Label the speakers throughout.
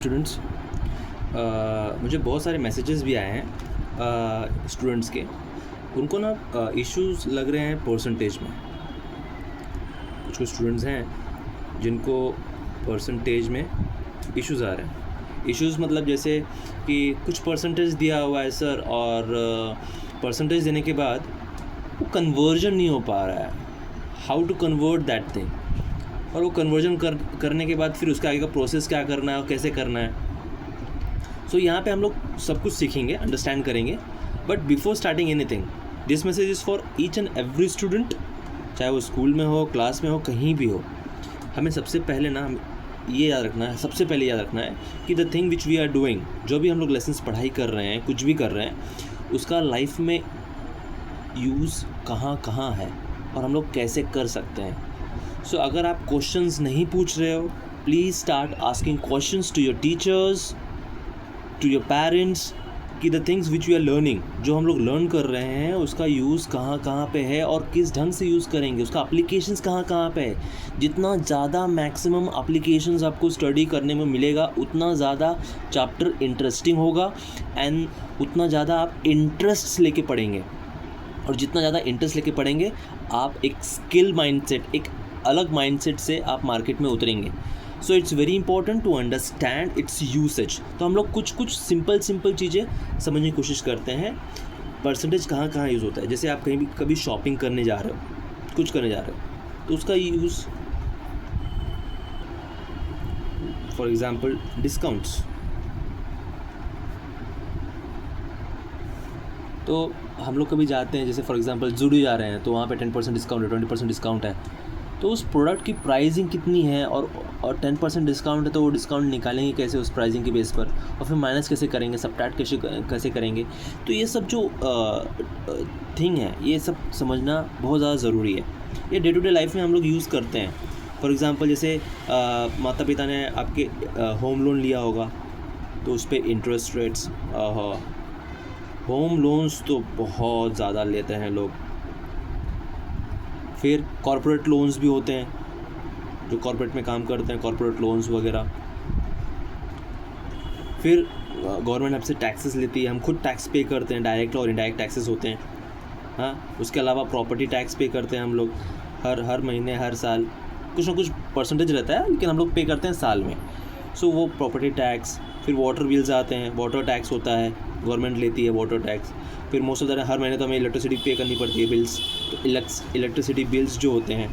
Speaker 1: Students, मुझे बहुत सारे मैसेजेस भी आए हैं स्टूडेंट्स के। उनको ना इश्यूज लग रहे हैं परसेंटेज में। कुछ स्टूडेंट्स हैं जिनको परसेंटेज में इश्यूज़ आ रहे हैं। इश्यूज़ मतलब जैसे कि कुछ परसेंटेज दिया हुआ है सर, और परसेंटेज देने के बाद वो कन्वर्जन नहीं हो पा रहा है। How to convert that thing, और वो कन्वर्जन करने के बाद फिर उसका आगे का प्रोसेस क्या करना है और कैसे करना है। सो यहाँ पे हम लोग सब कुछ सीखेंगे, अंडरस्टैंड करेंगे। But before starting anything, this message is for each and every student, चाहे वो स्कूल में हो, क्लास में हो, कहीं भी हो। हमें सबसे पहले ना ये याद रखना है, सबसे पहले याद रखना है कि the thing which we are doing, जो भी हम लोग लेसन्स पढ़ाई कर रहे हैं, कुछ भी कर रहे हैं, उसका लाइफ में यूज़ कहाँ कहाँ है और हम लोग कैसे कर सकते हैं। सो अगर आप क्वेश्चंस नहीं पूछ रहे हो, please start asking questions to your teachers, to your parents, कि the things which we are learning, जो हम लोग लर्न कर रहे हैं, उसका यूज़ कहाँ कहाँ पे है और किस ढंग से यूज़ करेंगे, उसका एप्लीकेशंस कहाँ कहाँ पे है। जितना ज़्यादा मैक्सिमम एप्लीकेशंस आपको स्टडी करने में मिलेगा, उतना ज़्यादा चैप्टर इंटरेस्टिंग होगा एंड उतना ज़्यादा आप इंटरेस्ट लेके पढ़ेंगे। और जितना ज़्यादा इंटरेस्ट लेके पढ़ेंगे, आप एक स्किल माइंडसेट, एक अलग माइंडसेट से आप मार्केट में उतरेंगे। So it's very important to understand its usage. तो हम लोग कुछ सिंपल चीज़ें समझने की कोशिश करते हैं। परसेंटेज कहाँ कहाँ यूज़ होता है। जैसे आप कहीं भी कभी शॉपिंग करने जा रहे हो, कुछ करने जा रहे हो, तो उसका यूज़, फॉर एग्ज़ाम्पल डिस्काउंट्स। तो हम लोग कभी जाते हैं, जैसे फॉर एग्ज़ाम्पल ज़ूडियो जा रहे हैं, तो वहाँ पे 10% डिस्काउंट है, 20% डिस्काउंट है। तो उस प्रोडक्ट की प्राइसिंग कितनी है, और 10% डिस्काउंट है, तो वो डिस्काउंट निकालेंगे कैसे उस प्राइसिंग के बेस पर, और फिर माइनस कैसे करेंगे, सबट्रैक्ट कैसे करेंगे। तो ये सब जो थिंग है, ये सब समझना बहुत ज़्यादा ज़रूरी है। ये डे टू डे लाइफ में हम लोग यूज़ करते हैं। फॉर एग्ज़ाम्पल जैसे माता पिता ने आपके होम लोन लिया होगा, तो उस पर इंटरेस्ट रेट्स, होम लोन्स तो बहुत ज़्यादा लेते हैं लोग। फिर कॉर्पोरेट लोन्स भी होते हैं, जो कॉर्पोरेट में काम करते हैं, कॉर्पोरेट लोन्स वगैरह। फिर गवर्नमेंट हमसे टैक्सेस लेती है, हम खुद टैक्स पे करते हैं, डायरेक्ट और इनडायरेक्ट टैक्सेस होते हैं। हाँ, उसके अलावा प्रॉपर्टी टैक्स पे करते हैं हम लोग हर महीने, हर साल कुछ ना कुछ परसेंटेज रहता है, लेकिन हम लोग पे करते हैं साल में। सो वो प्रॉपर्टी टैक्स, फिर वाटर बिल्स आते हैं, वाटर टैक्स होता है, गवर्नमेंट लेती है वाटर टैक्स। फिर मोस्ट ऑफ द हर महीने तो हमें इलेक्ट्रिसिटी पे करनी पड़ती है, बिल्स। तो इलेक्ट्रिसिटी बिल्स जो होते हैं,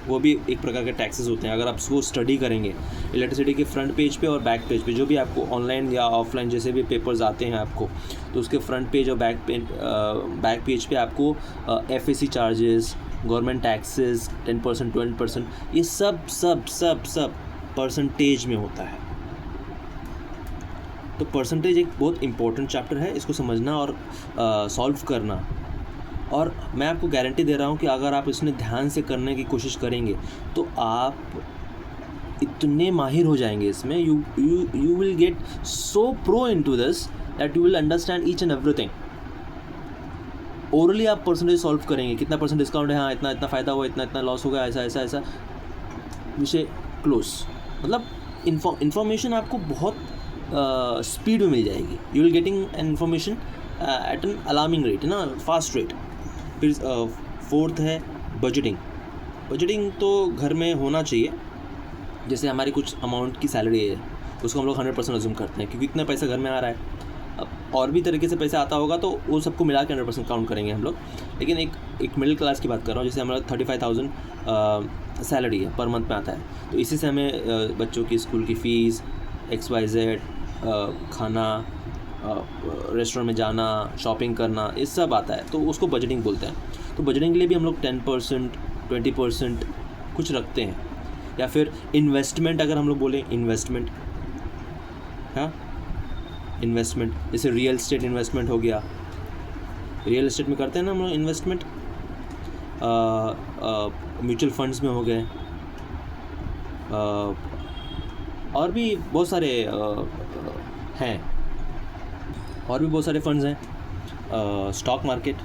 Speaker 1: वो भी एक प्रकार के टैक्सेस होते हैं। अगर आप वो स्टडी करेंगे, इलेक्ट्रिसिटी के फ्रंट पेज पे और बैक पेज पे, जो भी आपको ऑनलाइन या ऑफलाइन जैसे भी पेपर्स आते हैं आपको, तो उसके फ्रंट पेज और बैक पेज पे आपको FAC चार्जेस, गवर्नमेंट टैक्सेस, 10%, 20%, ये सब सब सब सब परसेंटेज में होता है। तो परसेंटेज एक बहुत इंपॉर्टेंट चैप्टर है, इसको समझना और सॉल्व करना। और मैं आपको गारंटी दे रहा हूँ कि अगर आप इसमें ध्यान से करने की कोशिश करेंगे, तो आप इतने माहिर हो जाएंगे इसमें, you will get so pro into this that you will understand each and everything. Orally आप परसेंटेज सॉल्व करेंगे, कितना परसेंट डिस्काउंट है, हाँ इतना इतना फ़ायदा हुआ, इतना इतना लॉस हो गया, ऐसा ऐसा ऐसा, विषय क्लोज। मतलब इन्फॉर्मेशन आपको बहुत स्पीड में मिल जाएगी। You will getting an information at an alarming rate, ना फास्ट रेट। फिर फोर्थ है बजटिंग। बजटिंग तो घर में होना चाहिए। जैसे हमारी कुछ अमाउंट की सैलरी है, उसको हम लोग 100% अज्यूम करते हैं, क्योंकि इतना पैसा घर में आ रहा है। अब और भी तरीके से पैसा आता होगा, तो वो सबको मिला के 100% काउंट करेंगे हम लोग। लेकिन एक मिडिल क्लास की बात कर रहा हूँ, जैसे हमारा 35,000 सैलरी है, पर मंथ में आता है। तो इसी से हमें बच्चों की स्कूल की फ़ीस, XYZ, खाना, रेस्टोरेंट में जाना, शॉपिंग करना, ये सब आता है, तो उसको बजटिंग बोलते हैं। तो बजटिंग के लिए भी हम लोग 10%, 20% कुछ रखते हैं। या फिर इन्वेस्टमेंट, अगर हम लोग बोलें इन्वेस्टमेंट, हाँ इन्वेस्टमेंट, जैसे रियल एस्टेट इन्वेस्टमेंट हो गया, रियल एस्टेट में करते हैं ना हम लोग इन्वेस्टमेंट। म्यूचुअल फंड्स में हो गए, और भी बहुत सारे हैं, और भी बहुत सारे फंड्स हैं, स्टॉक मार्केट।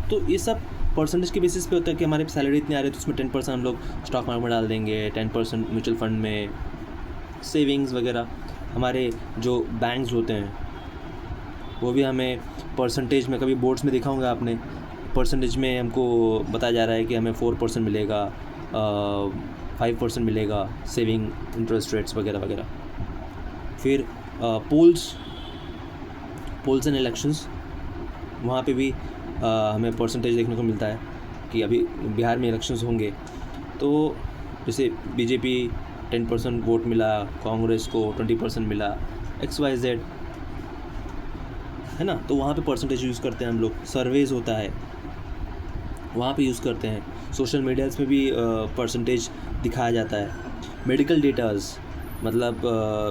Speaker 1: तो ये सब परसेंटेज के बेसिस पे होता है कि हमारे सैलरी इतनी आ रही है तो उसमें 10% हम लोग स्टॉक मार्केट में डाल देंगे, 10% म्यूचुअल फंड में, सेविंग्स वगैरह। हमारे जो बैंक्स होते हैं वो भी हमें परसेंटेज में, कभी बोर्ड्स में देखा होगा आपने, परसेंटेज में हमको बताया जा रहा है कि हमें 4% मिलेगा, 5% मिलेगा, सेविंग इंटरेस्ट रेट्स वगैरह वगैरह। फिर पोल्स एंड इलेक्शंस, वहाँ पे भी हमें परसेंटेज देखने को मिलता है कि अभी बिहार में इलेक्शंस होंगे तो जैसे बीजेपी 10% वोट मिला, कांग्रेस को 20% मिला, XYZ, है ना। तो वहाँ पे परसेंटेज यूज़ करते हैं हम लोग। सर्वेज होता है, वहाँ पे यूज़ करते हैं। सोशल मीडियाज़ में भी परसेंटेज दिखाया जाता है। मेडिकल डेटाज़, मतलब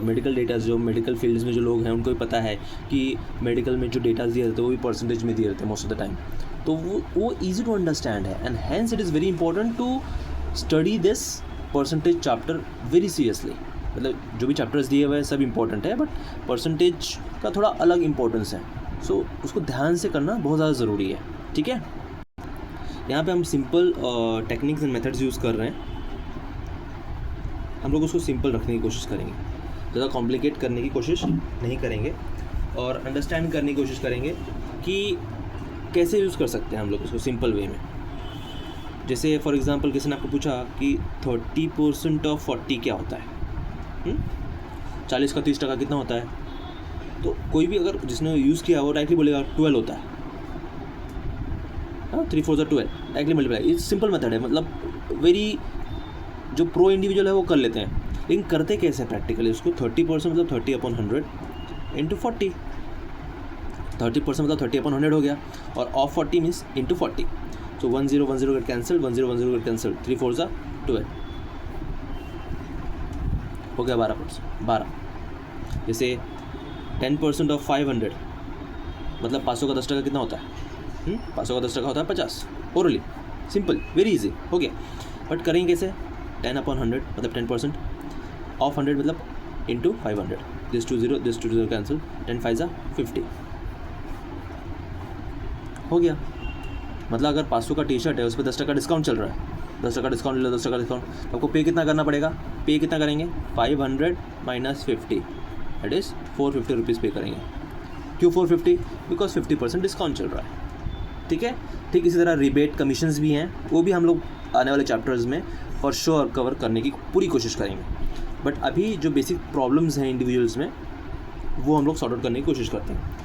Speaker 1: मेडिकल डेटाज़, जो मेडिकल फील्ड्स में जो लोग हैं उनको भी पता है कि मेडिकल में जो डेटाज़ दिए रहते हैं वो भी परसेंटेज में दिए रहते हैं मोस्ट ऑफ द टाइम। तो वो ईजी टू अंडरस्टैंड है, and hence it is very important to study this percentage chapter very seriously. मतलब जो भी चैप्टर्स दिए हुए हैं सब इंपॉर्टेंट है, बट परसेंटेज का थोड़ा अलग इंपॉर्टेंस है, सो उसको ध्यान से करना बहुत ज़्यादा ज़रूरी है। ठीक है, यहाँ पे हम simple techniques and methods use कर रहे हैं। हम लोग उसको सिंपल रखने की कोशिश करेंगे, ज़्यादा कॉम्प्लिकेट करने की कोशिश नहीं करेंगे, और अंडरस्टैंड करने की कोशिश करेंगे कि कैसे यूज़ कर सकते हैं हम लोग उसको सिंपल वे में। जैसे फॉर एग्जांपल किसी ने आपको पूछा कि 30% ऑफ 40 क्या होता है, 40 का 30% कितना होता है, तो कोई भी अगर जिसने यूज़ किया वो डायरेक्टली बोलेगा 12 होता है। 3 4 12 directly multiply. It's simple method है, मतलब वेरी जो प्रो इंडिविजुअल है वो कर लेते हैं, लेकिन करते कैसे प्रैक्टिकली उसको। 30% मतलब 30/100 इंटू 40, 30% मतलब 30/100 हो गया, और of 40 means into 40। So 1 0 1 0 get cancel, 1 0 1 0 get cancel, 3 4 12 हो गया 12%। जैसे 10% ऑफ 500 मतलब 500 का 10% कितना होता है, 500 का 10% होता है 50। ओरली सिंपल, वेरी इजी हो गया। बट करेंगे कैसे, 10/100 मतलब 10%, ऑफ 100 मतलब इंटू 500, दिस 2 0 कैंसिल, 10 5 50 हो गया। मतलब अगर 500 का टी शर्ट है उस पर 10% डिस्काउंट चल रहा है, 10% डिस्काउंट ले लो, 10% डिस्काउंट, तो आपको पे कितना करना पड़ेगा, पे कितना करेंगे, 500 माइनस 50 दैट इज़ 450 रुपीज़ पे करेंगे। क्यों 450, बिकॉज 50% डिस्काउंट चल रहा है। ठीक है, ठीक इसी तरह रिबेट कमीशंस भी हैं, वो भी हम लोग आने वाले चैप्टर्स में फॉर श्योर कवर करने की पूरी कोशिश करेंगे। बट अभी जो बेसिक प्रॉब्लम्स हैं इंडिविजुअल्स में वो हम लोग सॉर्ट आउट करने की कोशिश करते हैं।